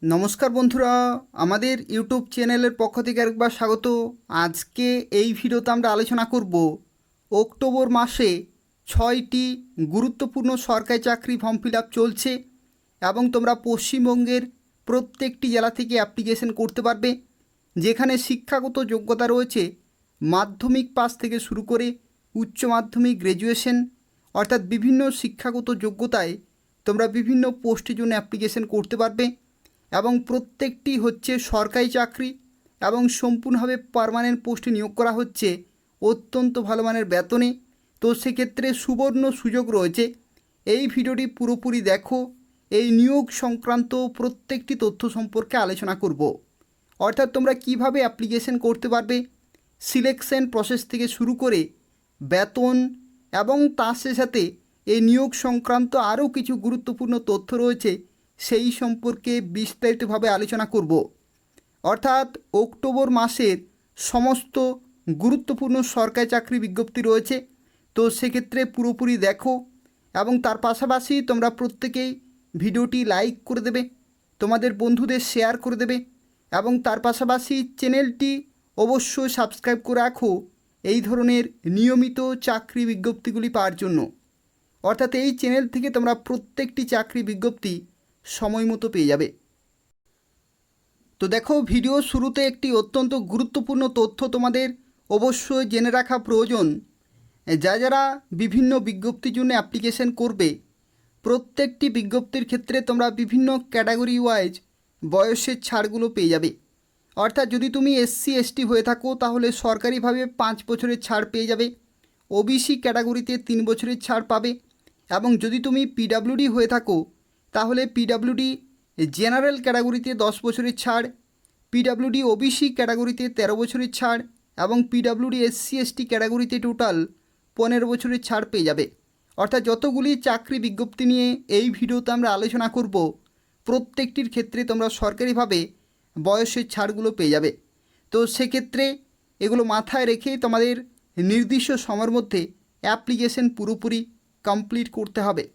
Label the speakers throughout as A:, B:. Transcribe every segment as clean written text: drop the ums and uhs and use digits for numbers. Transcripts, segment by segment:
A: নমস্কার বন্ধুরা, আমাদের ইউটিউব চ্যানেলের পক্ষ থেকে আরেকবার স্বাগত। আজকে এই ভিডিওতে আমরা আলোচনা করব অক্টোবর মাসে 6টি গুরুত্বপূর্ণ সরকারি চাকরি ফর্ম ফিল আপ চলছে এবং তোমরা পশ্চিমবঙ্গের প্রত্যেকটি জেলা থেকে অ্যাপ্লিকেশন করতে পারবে, যেখানে শিক্ষাগত যোগ্যতা রয়েছে মাধ্যমিক পাস থেকে শুরু করে উচ্চ মাধ্যমিক, গ্র্যাজুয়েশন, অর্থাৎ বিভিন্ন শিক্ষাগত যোগ্যতায় তোমরা বিভিন্ন পোস্টের জন্য অ্যাপ্লিকেশন করতে পারবে এবং প্রত্যেকটি হচ্ছে সরকারি চাকরি এবং সম্পূর্ণভাবে পার্মানেন্ট পোস্টে নিয়োগ করা হচ্ছে অত্যন্ত ভালো মানের বেতনে। তো সেক্ষেত্রে সুবর্ণ সুযোগ রয়েছে। এই ভিডিওটি পুরোপুরি দেখো, এই নিয়োগ সংক্রান্ত প্রত্যেকটি তথ্য সম্পর্কে আলোচনা করব। অর্থাৎ তোমরা কিভাবে অ্যাপ্লিকেশন করতে পারবে, সিলেকশন প্রসেস থেকে শুরু করে বেতন এবং তার সাথে এই নিয়োগ সংক্রান্ত আরও কিছু গুরুত্বপূর্ণ তথ্য রয়েছে, সেই সম্পর্কে বিস্তারিতভাবে আলোচনা করব। অর্থাৎ অক্টোবর মাসের সমস্ত গুরুত্বপূর্ণ সরকারি চাকরি বিজ্ঞপ্তি রয়েছে। তো সেক্ষেত্রে পুরোপুরি দেখো এবং তার পাশাপাশি তোমরা প্রত্যেকেই ভিডিওটি লাইক করে দেবে, তোমাদের বন্ধুদের শেয়ার করে দেবে এবং তার পাশাপাশি চ্যানেলটি অবশ্যই সাবস্ক্রাইব করে রাখো এই ধরনের নিয়মিত চাকরি বিজ্ঞপ্তিগুলি পাওয়ার জন্য। অর্থাৎ এই চ্যানেল থেকে তোমরা প্রত্যেকটি চাকরি বিজ্ঞপ্তি সময় মতো পেয়ে যাবে। তো দেখো, ভিডিও শুরুতে একটি অত্যন্ত গুরুত্বপূর্ণ তথ্য তোমাদের অবশ্যই জেনে রাখা প্রয়োজন। যারা বিভিন্ন বিজ্ঞপ্তির জন্য অ্যাপ্লিকেশন করবে, প্রত্যেকটি বিজ্ঞপ্তির ক্ষেত্রে তোমরা বিভিন্ন ক্যাটাগরি ওয়াইজ বয়সের ছাড়গুলো পেয়ে যাবে। অর্থাৎ যদি তুমি SC ST হয়ে থাকো তাহলে সরকারিভাবে 5 বছরের ছাড় পেয়ে যাবে, ওবিসি ক্যাটাগরিতে 3 বছরের ছাড় পাবে এবং যদি তুমি PWD হয়ে থাকো তাহলে PWD জেনারেল ক্যাটাগরিতে 10 বছরের ছাড়, PWD ওবিসি ক্যাটাগরিতে 13 বছরের ছাড় এবং PWD SC ST ক্যাটাগরিতে টোটাল 15 বছরের ছাড় পেয়ে যাবে। অর্থাৎ যতগুলি চাকরি বিজ্ঞপ্তি নিয়ে এই ভিডিওতে আমরা আলোচনা করব, প্রত্যেকটির ক্ষেত্রে তোমরা সরকারিভাবে বয়সের ছাড়গুলো পেয়ে যাবে। তো সেক্ষেত্রে এগুলো মাথায় রেখেই তোমাদের নির্দিষ্ট সময়ের মধ্যে অ্যাপ্লিকেশন পুরোপুরি কমপ্লিট করতে হবে।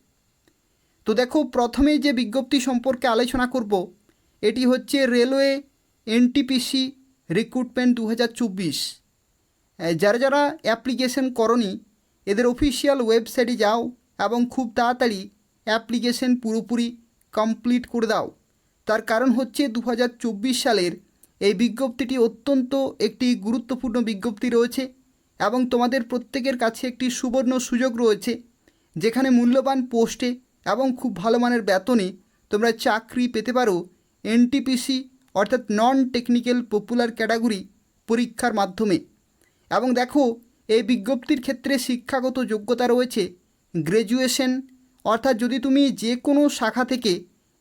A: তো দেখো, প্রথমেই যে বিজ্ঞপ্তি সম্পর্কে আলোচনা করব এটি হচ্ছে রেলওয়ে NTPC রিক্রুটমেন্ট 2024। যারা যারা অ্যাপ্লিকেশন করনি এদের অফিসিয়াল ওয়েবসাইটে যাও এবং খুব তাড়াতাড়ি অ্যাপ্লিকেশন পুরোপুরি কমপ্লিট করে দাও। তার কারণ হচ্ছে 2024 সালের এই বিজ্ঞপ্তিটি অত্যন্ত একটি গুরুত্বপূর্ণ বিজ্ঞপ্তি রয়েছে এবং তোমাদের প্রত্যেকের কাছে একটি সুবর্ণ সুযোগ রয়েছে, যেখানে মূল্যবান পোস্টে এবং খুব ভালো মানের বেতনে তোমরা চাকরি পেতে পারো NTPC অর্থাৎ নন টেকনিক্যাল পপুলার ক্যাটাগরি পরীক্ষার মাধ্যমে। এবং দেখো, এই বিজ্ঞপ্তির ক্ষেত্রে শিক্ষাগত যোগ্যতা রয়েছে গ্র্যাজুয়েশন, অর্থাৎ যদি তুমি যে কোনো শাখা থেকে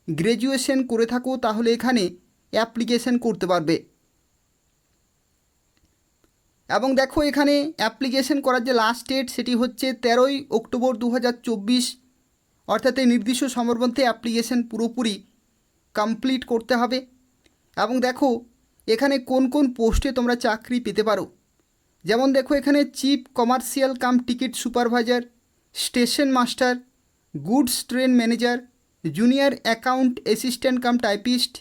A: গ্র্যাজুয়েশন করে থাকো তাহলে এখানে অ্যাপ্লিকেশন করতে পারবে। এবং দেখো, এখানে অ্যাপ্লিকেশন করার যে লাস্ট ডেট সেটি হচ্ছে 13ই অক্টোবর 2024। অর্থাৎ এই নির্দিষ্ট সময়ের মধ্যে অ্যাপ্লিকেশন পুরোপুরি কমপ্লিট করতে হবে। এবং দেখো, এখানে কোন কোন পোস্টে তোমরা চাকরি পেতে পারো। যেমন দেখো, এখানে chief commercial cum ticket supervisor, station master, goods train manager, junior account assistant cum typist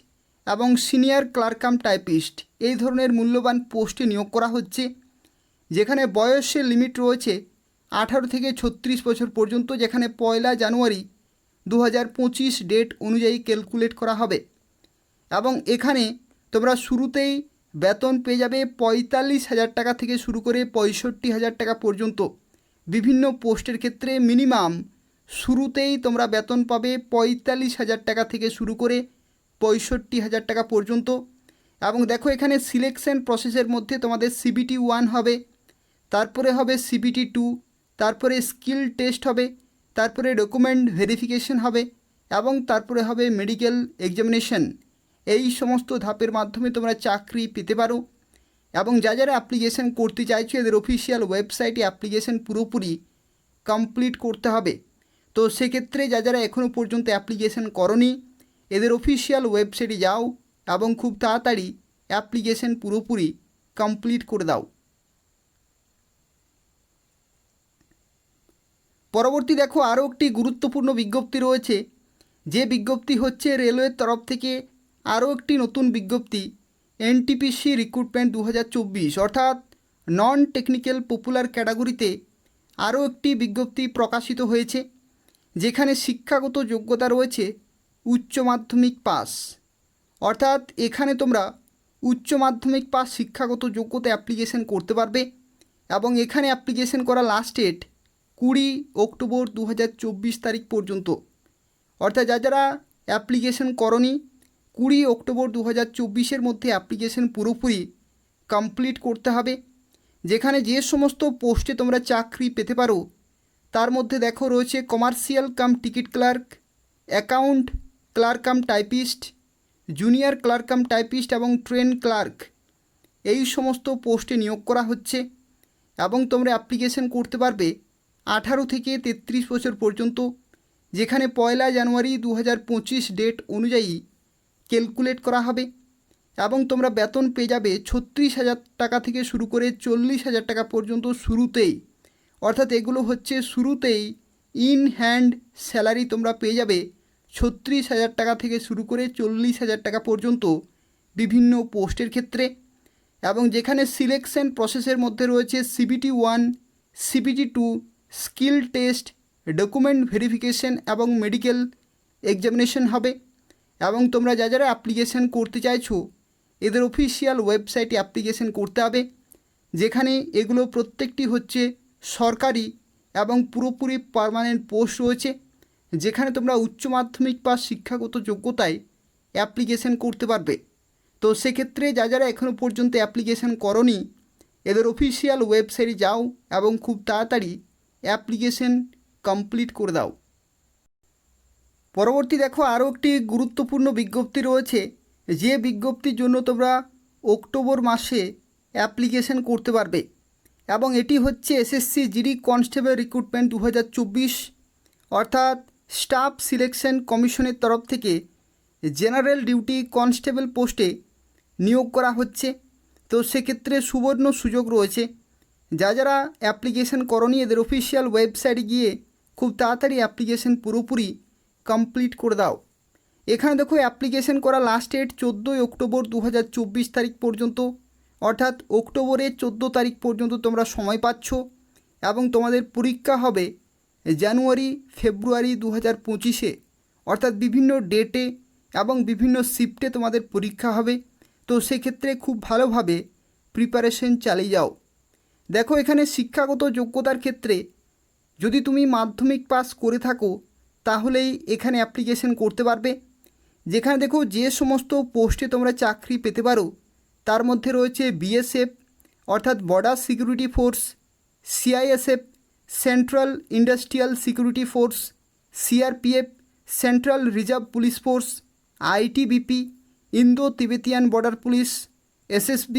A: এবং সিনিয়র ক্লার্ক কাম টাইপিস্ট, এই ধরনের মূল্যবান পোস্টে নিয়োগ করা হচ্ছে, যেখানে বয়সের লিমিট রয়েছে 18 থেকে 36 বছর পর্যন্ত, যেখানে 1 জানুয়ারি 2025 ডেট অনুযায়ী ক্যালকুলেট করা হবে। এবং এখানে তোমরা শুরুতেই বেতন পেয়ে যাবে 45,000 টাকা থেকে শুরু করে 65,000 টাকা পর্যন্ত। বিভিন্ন পোস্টের ক্ষেত্রে মিনিমাম শুরুতেই তোমরা বেতন পাবে 45,000 টাকা থেকে শুরু করে 65,000 টাকা পর্যন্ত। এবং দেখো, এখানে সিলেকশন প্রসেসের মধ্যে তোমাদের CBT 1 হবে, তারপরে হবে CBT 2, তারপরে স্কিল টেস্ট হবে, তারপরে ডকুমেন্ট ভেরিফিকেশন হবে এবং তারপরে হবে মেডিকেল এক্সামিনেশন। এই সমস্ত ধাপের মাধ্যমে তোমরা চাকরি পেতে পারো। এবং যারা অ্যাপ্লিকেশন করতে চাইছো এদের অফিসিয়াল ওয়েবসাইটে অ্যাপ্লিকেশন পুরোপুরি কমপ্লিট করতে হবে। তো সেক্ষেত্রে যারা এখনও পর্যন্ত অ্যাপ্লিকেশন করনি এদের অফিসিয়াল ওয়েবসাইটে যাও এবং খুব তাড়াতাড়ি অ্যাপ্লিকেশন পুরোপুরি কমপ্লিট করে দাও। পরবর্তী দেখো, আরও একটি গুরুত্বপূর্ণ বিজ্ঞপ্তি রয়েছে, যে বিজ্ঞপ্তি হচ্ছে রেলওয়ের তরফ থেকে আরও একটি নতুন বিজ্ঞপ্তি এনটিপিসি রিক্রুটমেন্ট 2024 অর্থাৎ নন টেকনিক্যাল পপুলার ক্যাটাগরিতে আরও একটি বিজ্ঞপ্তি প্রকাশিত হয়েছে, যেখানে শিক্ষাগত যোগ্যতা রয়েছে উচ্চ মাধ্যমিক পাস। অর্থাৎ এখানে তোমরা উচ্চ মাধ্যমিক পাস শিক্ষাগত যোগ্যতা অ্যাপ্লিকেশন করতে পারবে এবং এখানে অ্যাপ্লিকেশন করা লাস্ট ডেট 20 অক্টোবর 2024 তারিখ পর্যন্ত। অর্থাৎ যারা অ্যাপ্লিকেশন করনি 20 অক্টোবর 2024-এর মধ্যে অ্যাপ্লিকেশন পুরোপুরি কমপ্লিট করতে হবে। যেখানে যে সমস্ত পোস্টে তোমরা চাকরি পেতে পারো তার মধ্যে দেখো রয়েছে commercial cum ticket clerk, account clerk cum typist, junior clerk cum typist এবং ট্রেন ক্লার্ক। এই সমস্ত পোস্টে নিয়োগ করা হচ্ছে এবং তোমরা অ্যাপ্লিকেশন করতে পারবে 18 থেকে 33 বছর পর্যন্ত, যেখানে 1 জানুয়ারি 2025 ডেট অনুযায়ী ক্যালকুলেট করা হবে এবং তোমরা বেতন পেয়ে যাবে 36,000 টাকা থেকে শুরু করে 40,000 টাকা পর্যন্ত শুরুতেই। অর্থাৎ এগুলো হচ্ছে শুরুতেই ইন হ্যান্ড স্যালারি তোমরা পেয়ে যাবে 36,000 টাকা থেকে শুরু করে 40,000 টাকা পর্যন্ত বিভিন্ন পোস্টের ক্ষেত্রে। এবং যেখানে সিলেকশন প্রসেসের মধ্যে রয়েছে CBT 1, CBT 2, skill test, document verification এবং মেডিকেল এক্সামিনেশন হবে। এবং তোমরা যারা অ্যাপ্লিকেশন করতে চাইছো এদের অফিসিয়াল ওয়েবসাইটে অ্যাপ্লিকেশন করতে হবে, যেখানে এগুলো প্রত্যেকটি হচ্ছে সরকারি এবং পুরোপুরি পার্মানেন্ট পোস্ট রয়েছে, যেখানে তোমরা উচ্চ মাধ্যমিক পাস শিক্ষাগত যোগ্যতায় অ্যাপ্লিকেশন করতে পারবে। তো সেক্ষেত্রে যারা এখনও পর্যন্ত অ্যাপ্লিকেশন করনি এদের অফিসিয়াল ওয়েবসাইটে যাও এবং খুব তাড়াতাড়ি অ্যাপ্লিকেশন কমপ্লিট করে দাও। পরবর্তী দেখো আরও একটি গুরুত্বপূর্ণ বিজ্ঞপ্তি রয়েছে, যে বিজ্ঞপ্তির জন্য তোমরা অক্টোবর মাসে অ্যাপ্লিকেশন করতে পারবে এবং এটি হচ্ছে SSC জিডি কনস্টেবল রিক্রুটমেন্ট 2024 অর্থাৎ স্টাফ সিলেকশন কমিশনের তরফ থেকে জেনারেল ডিউটি কনস্টেবল পোস্টে নিয়োগ করা হচ্ছে। তো সেক্ষেত্রে সুবর্ণ সুযোগ রয়েছে, যারা অ্যাপ্লিকেশন করনি এদের অফিসিয়াল ওয়েবসাইটে গিয়ে খুব তাড়াতাড়ি অ্যাপ্লিকেশন পুরোপুরি কমপ্লিট করে দাও। এখানে দেখো অ্যাপ্লিকেশন করা লাস্ট ডেট 14 অক্টোবর 2024 তারিখ পর্যন্ত, অর্থাৎ অক্টোবরের 14 তারিখ পর্যন্ত তোমরা সময় পাচ্ছ এবং তোমাদের পরীক্ষা হবে জানুয়ারি ফেব্রুয়ারি 2025-এ, অর্থাৎ বিভিন্ন ডেটে এবং বিভিন্ন শিফটে তোমাদের পরীক্ষা হবে। তো সেক্ষেত্রে খুব ভালোভাবে প্রিপারেশন চালিয়ে যাও। দেখো এখানে শিক্ষাগত যোগ্যতার ক্ষেত্রে যদি তুমি মাধ্যমিক পাস করে থাকো তাহলেই এখানে অ্যাপ্লিকেশন করতে পারবে। যেখানে দেখো যে সমস্ত পোস্টে তোমরা চাকরি পেতে পারো তার মধ্যে রয়েছে BSF অর্থাৎ border security force, CISF central industrial security force, CRPF central reserve police force, ITBP Indo Tibetan border police, SSB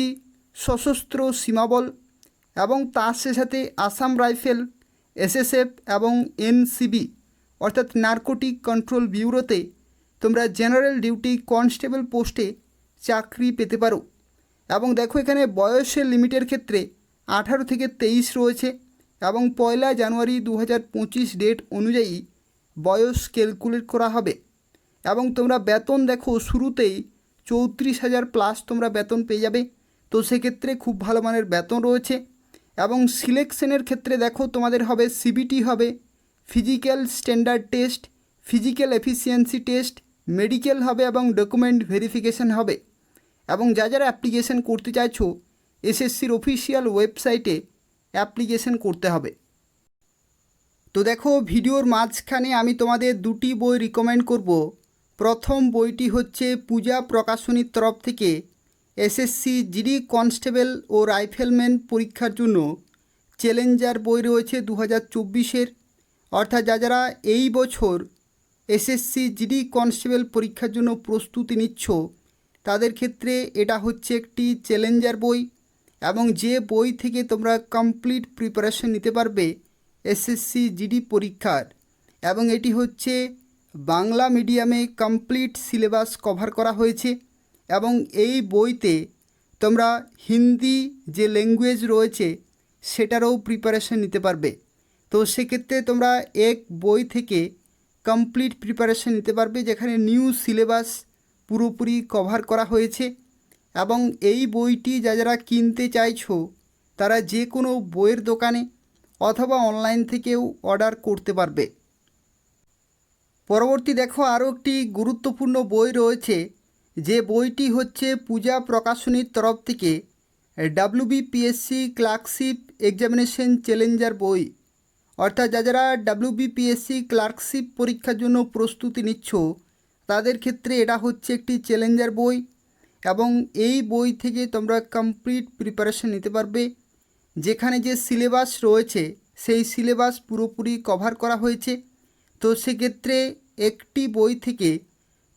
A: সশস্ত্র সীমাবল এবং তার সাথে আসাম রাইফেল, SSF এবং NCB অর্থাৎ নার্কোটিক কন্ট্রোল ব্যুরোতে তোমরা জেনারেল ডিউটি কনস্টেবল পোস্টে চাকরি পেতে পারো। এবং দেখো এখানে বয়সের লিমিটের ক্ষেত্রে 18 থেকে 23 রয়েছে এবং 1 জানুয়ারি 2025 ডেট অনুযায়ী বয়স ক্যালকুলেট করা হবে। এবং তোমরা বেতন দেখো শুরুতেই 34,000 প্লাস তোমরা বেতন পেয়ে যাবে। তো সেক্ষেত্রে খুব ভালো মানের বেতন রয়েছে। এবং সিলেকশনের ক্ষেত্রে দেখো তোমাদের হবে CBT হবে, physical standard test, physical efficiency test, medical হবে এবং ডকুমেন্ট ভেরিফিকেশন হবে। এবং যারা অ্যাপ্লিকেশন করতে চাইছো SSCর অফিসিয়াল ওয়েবসাইটে অ্যাপ্লিকেশন করতে হবে। তো দেখো ভিডিওর মাঝখানে আমি তোমাদের দুটি বই রিকমেন্ড করব। প্রথম বইটি হচ্ছে পূজা প্রকাশনীর তরফ থেকে SSC জিডি কনস্টেবল ও রাইফেলম্যান পরীক্ষার জন্য চ্যালেঞ্জার বই রয়েছে 2024-এর, অর্থাৎ যারা এই বছর SSC জিডি কনস্টেবল পরীক্ষার জন্য প্রস্তুতি নিচ্ছ তাদের ক্ষেত্রে এটা হচ্ছে একটি চ্যালেঞ্জার বই এবং যে বই থেকে তোমরা কমপ্লিট প্রিপারেশন নিতে পারবে SSC জিডি পরীক্ষার। এবং এটি হচ্ছে বাংলা মিডিয়ামে কমপ্লিট সিলেবাস কভার করা হয়েছে এবং এই বইতে তোমরা হিন্দি যে ল্যাঙ্গুয়েজ রয়েছে সেটারও প্রিপারেশন নিতে পারবে। তো সেক্ষেত্রে তোমরা এক বই থেকে কমপ্লিট প্রিপারেশন নিতে পারবে, যেখানে নিউ সিলেবাস পুরোপুরি কভার করা হয়েছে। এবং এই বইটি যারা কিনতে চাইছো তারা যে কোনো বইয়ের দোকানে অথবা অনলাইন থেকেও অর্ডার করতে পারবে। পরবর্তী দেখো আরও একটি গুরুত্বপূর্ণ বই রয়েছে, যে বইটি হচ্ছে পূজা প্রকাশনীর তরফ থেকে WBPSC ক্লার্কশিপ এক্সামিনেশন চ্যালেঞ্জার বই। অর্থাৎ যারা WBPSC ক্লার্কশিপ পরীক্ষার জন্য প্রস্তুতি নিচ্ছ তাদের ক্ষেত্রে এটা হচ্ছে একটি চ্যালেঞ্জার বই, এবং এই বই থেকে তোমরা কমপ্লিট প্রিপারেশন নিতে পারবে। যেখানে যে সিলেবাস রয়েছে সেই সিলেবাস পুরোপুরি কভার করা হয়েছে। তো সেক্ষেত্রে একটি বই থেকে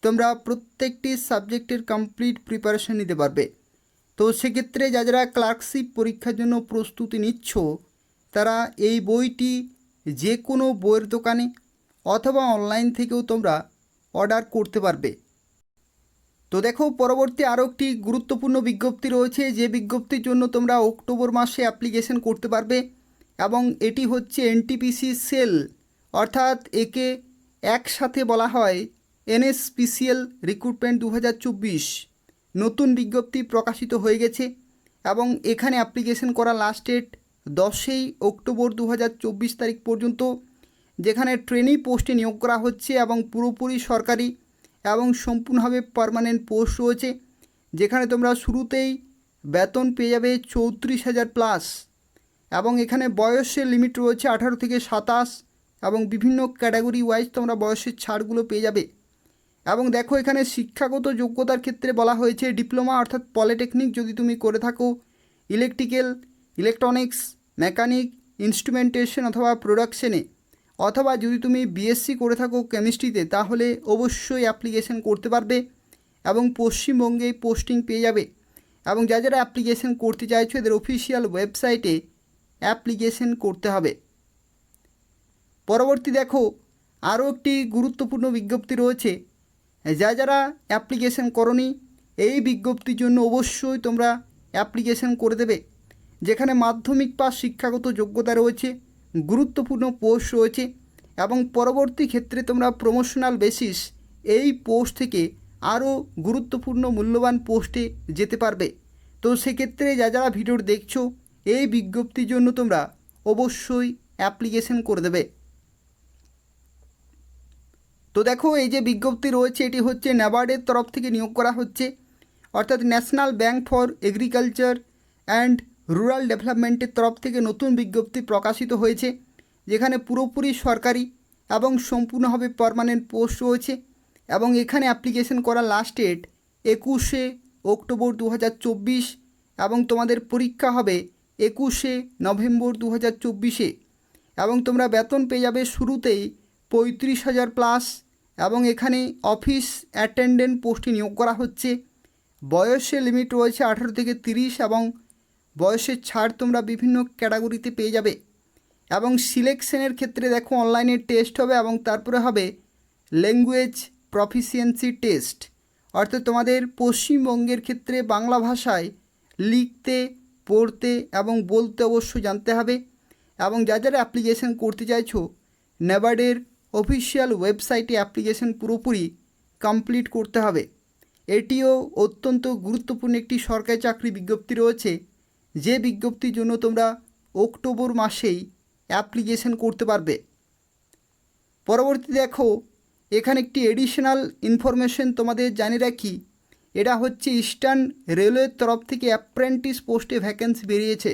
A: তোমরা প্রত্যেকটি সাবজেক্টের কমপ্লিট প্রিপারেশন নিতে পারবে। তো সেক্ষেত্রে যারা ক্লার্কশিপ পরীক্ষার জন্য প্রস্তুতি নিচ্ছ তারা এই বইটি যে কোনো বইয়ের দোকানে অথবা অনলাইন থেকেও তোমরা অর্ডার করতে পারবে। তো দেখো পরবর্তী আরও একটি গুরুত্বপূর্ণ বিজ্ঞপ্তি রয়েছে, যে বিজ্ঞপ্তির জন্য তোমরা অক্টোবর মাসে অ্যাপ্লিকেশন করতে পারবে, এবং এটি হচ্ছে NTPC সেল, অর্থাৎ একে একসাথে বলা হয় NSPCL রিক্রুটমেন্ট 2024। নতুন বিজ্ঞপ্তি প্রকাশিত হয়ে গেছে এবং এখানে অ্যাপ্লিকেশন করা লাস্ট ডেট 10ই অক্টোবর 2024 তারিখ পর্যন্ত, যেখানে ট্রেনি পোস্টে নিয়োগ করা হচ্ছে এবং পুরোপুরি সরকারি এবং সম্পূর্ণভাবে পার্মানেন্ট পোস্ট রয়েছে। যেখানে তোমরা শুরুতেই বেতন পেয়ে যাবে 34,000 প্লাস, এবং এখানে বয়সের লিমিট রয়েছে 18 থেকে 27, এবং বিভিন্ন ক্যাটাগরি ওয়াইজ তোমরা বয়সের ছাড়গুলো পেয়ে যাবে। এবং দেখো এখানে শিক্ষাগত যোগ্যতার ক্ষেত্রে বলা হয়েছে ডিপ্লোমা অর্থাৎ পলিটেকনিক যদি তুমি করে থাকো, ইলেকট্রিক্যাল, ইলেকট্রনিক্স, মেকানিক, ইনস্ট্রুমেন্টেশন অথবা প্রোডাকশনে, অথবা যদি তুমি BSc করে থাকো কেমিস্ট্রিতে, তাহলে অবশ্যই অ্যাপ্লিকেশন করতে পারবে এবং পশ্চিমবঙ্গে পোস্টিং পেয়ে যাবে। এবং যারা অ্যাপ্লিকেশন করতে চাইছো এদের অফিসিয়াল ওয়েবসাইটে অ্যাপ্লিকেশন করতে হবে। পরবর্তী দেখো আরও একটি গুরুত্বপূর্ণ বিজ্ঞপ্তি রয়েছে, যারা অ্যাপ্লিকেশন করনি এই বিজ্ঞপ্তির জন্য অবশ্যই তোমরা অ্যাপ্লিকেশন করে দেবে। যেখানে মাধ্যমিক পাস শিক্ষাগত যোগ্যতা রয়েছে, গুরুত্বপূর্ণ পোস্ট রয়েছে, এবং পরবর্তী ক্ষেত্রে তোমরা প্রমোশনাল বেসিস এই পোস্ট থেকে আরও গুরুত্বপূর্ণ মূল্যবান পোস্টে যেতে পারবে। তো সেক্ষেত্রে যারা ভিডিও দেখছো এই বিজ্ঞপ্তির জন্য তোমরা অবশ্যই অ্যাপ্লিকেশন করে দেবে। তো দেখো এই যে বিজ্ঞপ্তি রয়েছে এটি হচ্ছে NABARD-এর তরফ থেকে নিয়োগ করা হচ্ছে, অর্থাৎ national bank for agriculture and rural ডেভেলপমেন্টের তরফ থেকে নতুন বিজ্ঞপ্তি প্রকাশিত হয়েছে, যেখানে পুরোপুরি সরকারি এবং সম্পূর্ণভাবে পার্মানেন্ট পোস্ট রয়েছে। এবং এখানে অ্যাপ্লিকেশন করার লাস্ট ডেট 21শে অক্টোবর 2024, এবং তোমাদের পরীক্ষা হবে 21শে নভেম্বর 2024-এ। এবং তোমরা বেতন পেয়ে যাবে শুরুতেই 35,000 প্লাস, এবং এখানে অফিস অ্যাটেন্ডেন্ট পোস্টে নিয়োগ করা হচ্ছে। বয়সের লিমিট রয়েছে 18 থেকে 30, এবং বয়সের ছাড় তোমরা বিভিন্ন ক্যাটাগরিতে পেয়ে যাবে। এবং সিলেকশনের ক্ষেত্রে দেখো অনলাইনে টেস্ট হবে এবং তারপরে হবে ল্যাঙ্গুয়েজ প্রফিসিয়েন্সি টেস্ট, অর্থাৎ তোমাদের পশ্চিমবঙ্গের ক্ষেত্রে বাংলা ভাষায় লিখতে, পড়তে এবং বলতে অবশ্যই জানতে হবে। এবং যারা অ্যাপ্লিকেশন করতে চাইছো NABARD-এর অফিসিয়াল ওয়েবসাইটে অ্যাপ্লিকেশন পুরোপুরি কমপ্লিট করতে হবে। এটিও অত্যন্ত গুরুত্বপূর্ণ একটি সরকারি চাকরি বিজ্ঞপ্তি রয়েছে, যে বিজ্ঞপ্তির জন্য তোমরা অক্টোবর মাসেই অ্যাপ্লিকেশন করতে পারবে। পরবর্তী দেখো এখানে একটি এডিশনাল ইনফরমেশন তোমাদের জানিয়ে রাখি, এটা হচ্ছে ইস্টার্ন রেলওয়ের তরফ থেকে অ্যাপ্রেন্টিস পোস্টে ভ্যাকেন্সি বেরিয়েছে।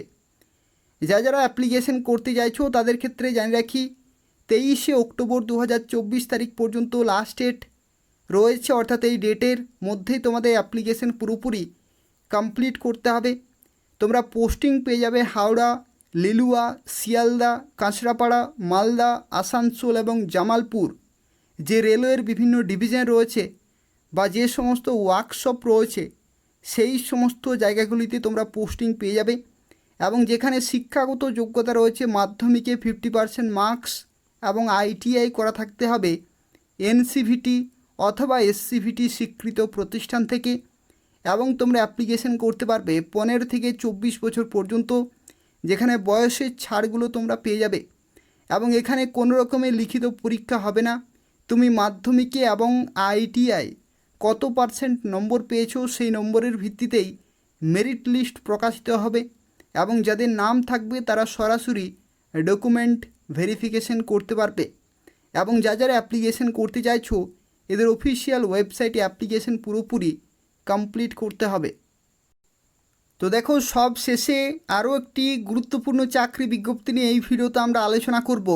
A: যারা অ্যাপ্লিকেশন করতে চাইছো তাদের ক্ষেত্রে জানিয়ে রাখি 23শে অক্টোবর 2024 তারিখ পর্যন্ত লাস্ট ডেট রয়েছে, অর্থাৎ এই ডেটের মধ্যেই তোমাদের অ্যাপ্লিকেশন পুরোপুরি কমপ্লিট করতে হবে। তোমরা পোস্টিং পেয়ে যাবে হাওড়া, লিলুয়া, শিয়ালদা, কাঁচরাপাড়া, মালদা, আসানসোল এবং জামালপুর। যে রেলওয়ের বিভিন্ন ডিভিশন রয়েছে বা যে সমস্ত ওয়ার্কশপ রয়েছে সেই সমস্ত জায়গাগুলিতে তোমরা পোস্টিং পেয়ে যাবে। এবং যেখানে শিক্ষাগত যোগ্যতা রয়েছে মাধ্যমিকে 50% মার্কস এবং ITI করা থাকতে হবে NCVT অথবা SCVT স্বীকৃত প্রতিষ্ঠান থেকে। এবং তোমরা অ্যাপ্লিকেশন করতে পারবে 15 থেকে 24 বছর পর্যন্ত, যেখানে বয়সের ছাড়গুলো তোমরা পেয়ে যাবে। এবং এখানে কোনো রকমের লিখিত পরীক্ষা হবে না, তুমি মাধ্যমিকে এবং ITI কত পার্সেন্ট নম্বর পেয়েছো সেই নম্বরের ভিত্তিতেই মেরিট লিস্ট প্রকাশিত হবে এবং যাদের নাম থাকবে তারা সরাসরি ডকুমেন্ট ভেরিফিকেশন করতে পারবে এবং যারা অ্যাপ্লিকেশন করতে চাইছো এদের অফিসিয়াল ওয়েবসাইটে অ্যাপ্লিকেশন পুরোপুরি কমপ্লিট করতে হবে। তো দেখো, সব শেষে আরও একটি গুরুত্বপূর্ণ চাকরি বিজ্ঞপ্তি নিয়ে এই ভিডিওতে আমরা আলোচনা করব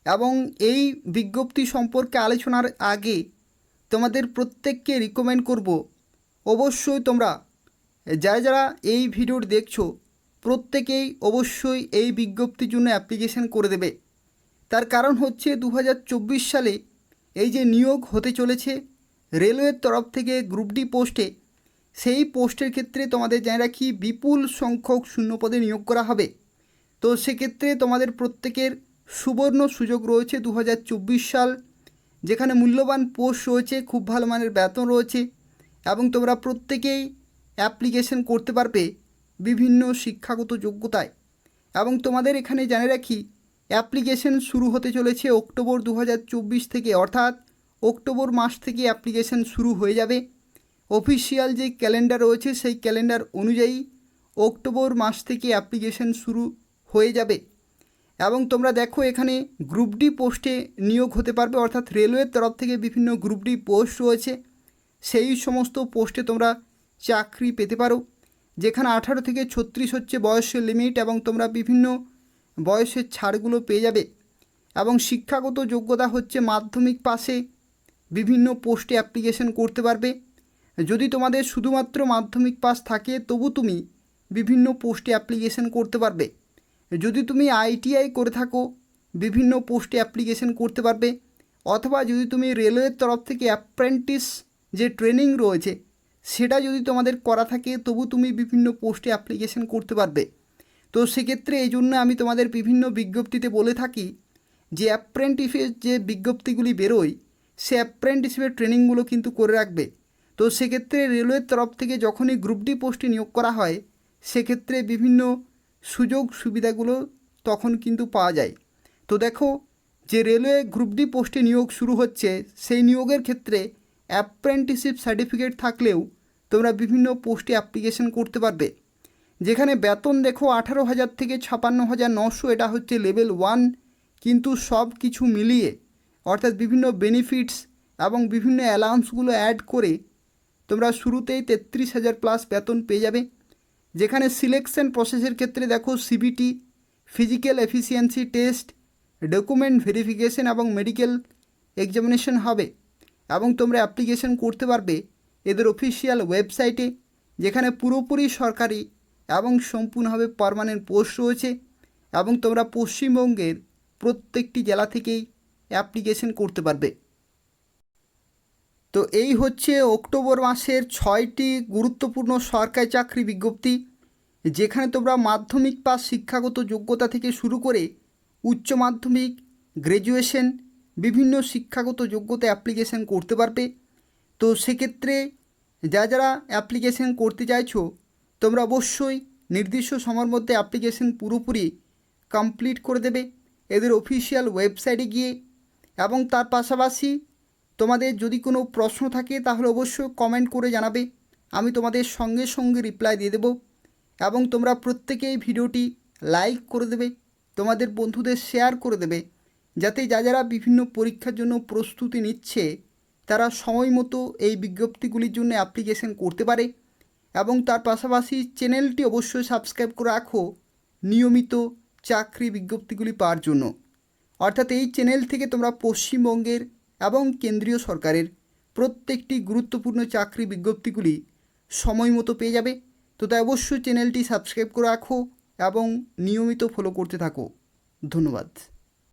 A: এবং এই বিজ্ঞপ্তি সম্পর্কে আলোচনার আগে তোমাদের প্রত্যেককে রিকমেন্ড করব অবশ্যই তোমরা যারা এই ভিডিওটি দেখছো প্রত্যেকেই অবশ্যই এই বিজ্ঞপ্তির জন্য অ্যাপ্লিকেশন করে দেবে। তার কারণ হচ্ছে 2024 সালে এই যে নিয়োগ হতে চলেছে রেলওয়ের তরফ থেকে গ্রুপ ডি পোস্টে, সেই পোস্টের ক্ষেত্রে তোমাদের জানা রাখি বিপুল সংখ্যক শূন্যপদে নিয়োগ করা হবে। তো সেক্ষেত্রে তোমাদের প্রত্যেকের সুবর্ণ সুযোগ রয়েছে 2024 সাল, যেখানে মূল্যবান পোস্ট রয়েছে, খুব ভালো মানের বেতন রয়েছে এবং তোমরা প্রত্যেকেই অ্যাপ্লিকেশন করতে পারবে বিভিন্ন শিক্ষাগত যোগ্যতায়। এবং তোমাদের এখানে জানা রাখি অ্যাপ্লিকেশন শুরু হতে চলেছে অক্টোবর 2024 থেকে, অর্থাৎ অক্টোবর মাস থেকে অ্যাপ্লিকেশন শুরু হয়ে যাবে। অফিসিয়াল যে ক্যালেন্ডার রয়েছে সেই ক্যালেন্ডার অনুযায়ী অক্টোবর মাস থেকে অ্যাপ্লিকেশন শুরু হয়ে যাবে। এবং তোমরা দেখো এখানে গ্রুপ ডি পোস্টে নিয়োগ হতে পারবে, অর্থাৎ রেলওয়ের তরফ থেকে বিভিন্ন গ্রুপ ডি পোস্ট রয়েছে, সেই সমস্ত পোস্টে তোমরা চাকরি পেতে পারো, যেখানে 18 থেকে 36 হচ্ছে বয়সের লিমিট এবং তোমরা বিভিন্ন বয়সের ছাড়গুলো পেয়ে যাবে। এবং শিক্ষাগত যোগ্যতা হচ্ছে মাধ্যমিক পাশে বিভিন্ন পোস্টে অ্যাপ্লিকেশন করতে পারবে। যদি তোমাদের শুধুমাত্র মাধ্যমিক পাস থাকে তবু তুমি বিভিন্ন পোস্টে অ্যাপ্লিকেশন করতে পারবে। যদি তুমি ITI করে থাকো বিভিন্ন পোস্টে অ্যাপ্লিকেশন করতে পারবে, অথবা যদি তুমি রেলওয়ের তরফ থেকে অ্যাপ্রেন্টিস যে ট্রেনিং রয়েছে সেটা যদি তোমাদের করা থাকে তবু তুমি বিভিন্ন পোস্টে অ্যাপ্লিকেশন করতে পারবে। তো সেক্ষেত্রে এই জন্য আমি তোমাদের বিভিন্ন বিজ্ঞপ্তিতে বলে থাকি যে অ্যাপ্রেন্টিসের যে বিজ্ঞপ্তিগুলি বেরোয় সে অ্যাপ্রেন্টিসের ট্রেনিংগুলো কিন্তু করে রাখবে। তো সেক্ষেত্রে রেলওয়ের তরফ থেকে যখনই গ্রুপ ডি পোস্টে নিয়োগ করা হয় সেক্ষেত্রে বিভিন্ন সুযোগ সুবিধাগুলো তখন কিন্তু পাওয়া যায়। তো দেখো, যে রেলওয়ে গ্রুপ ডি পোস্টে নিয়োগ শুরু হচ্ছে সেই নিয়োগের ক্ষেত্রে অ্যাপ্রেন্টিসশিপ সার্টিফিকেট থাকলেও তোমরা বিভিন্ন পোস্টে অ্যাপ্লিকেশন করতে পারবে, যেখানে বেতন দেখো 18,000 থেকে 56,900, এটা হচ্ছে লেভেল 1। কিন্তু সব কিছু মিলিয়ে অর্থাৎ বিভিন্ন বেনিফিটস এবং বিভিন্ন অ্যালাউন্সগুলো অ্যাড করে তোমরা শুরুতেই 33,000 প্লাস বেতন পেয়ে যাবে। যেখানে সিলেকশন প্রসেসের ক্ষেত্রে দেখো CBT, physical efficiency test, document verification এবং মেডিকেল এক্সামিনেশন হবে এবং তোমরা অ্যাপ্লিকেশন করতে পারবে এদের অফিসিয়াল ওয়েবসাইটে, যেখানে পুরোপুরি সরকারি এবং সম্পূর্ণভাবে পার্মানেন্ট পোস্ট রয়েছে এবং তোমরা পশ্চিমবঙ্গের প্রত্যেকটি জেলা থেকেই অ্যাপ্লিকেশন করতে পারবে। তো এই হচ্ছে অক্টোবর মাসের 6টি গুরুত্বপূর্ণ সরকারি চাকরি বিজ্ঞপ্তি, যেখানে তোমরা মাধ্যমিক পাস শিক্ষাগত যোগ্যতা থেকে শুরু করে উচ্চ মাধ্যমিক, গ্র্যাজুয়েশন, বিভিন্ন শিক্ষাগত যোগ্যতা অ্যাপ্লিকেশন করতে পারবে। তো সেক্ষেত্রে যারা অ্যাপ্লিকেশন করতে চাইছো তোমরা অবশ্যই নির্দিষ্ট সময়ের মধ্যে অ্যাপ্লিকেশন পুরোপুরি কমপ্লিট করে দেবে এদের অফিসিয়াল ওয়েবসাইটে গিয়ে। এবং তার পাশাপাশি তোমাদের যদি কোনো প্রশ্ন থাকে তাহলে অবশ্যই কমেন্ট করে জানাবে, আমি তোমাদের সঙ্গে সঙ্গে রিপ্লাই দিয়ে দেব। এবং তোমরা প্রত্যেকেই ভিডিওটি লাইক করে দেবে, তোমাদের বন্ধুদের শেয়ার করে দেবে, যাতে যারা বিভিন্ন পরীক্ষার জন্য প্রস্তুতি নিচ্ছে তারা সময় মতো এই বিজ্ঞপ্তিগুলির জন্য অ্যাপ্লিকেশন করতে পারে। এবং তার পাশাপাশি চ্যানেলটি অবশ্যই সাবস্ক্রাইব করে রাখো নিয়মিত চাকরি বিজ্ঞপ্তিগুলি পাওয়ার জন্য। অর্থাৎ এই চ্যানেল থেকে তোমরা পশ্চিমবঙ্গের এবং কেন্দ্রীয় সরকারের প্রত্যেকটি গুরুত্বপূর্ণ চাকরি বিজ্ঞপ্তিগুলি সময় মতো পেয়ে যাবে। তো তাই অবশ্যই চ্যানেলটি সাবস্ক্রাইব করে রাখো এবং নিয়মিত ফলো করতে থাকো। ধন্যবাদ।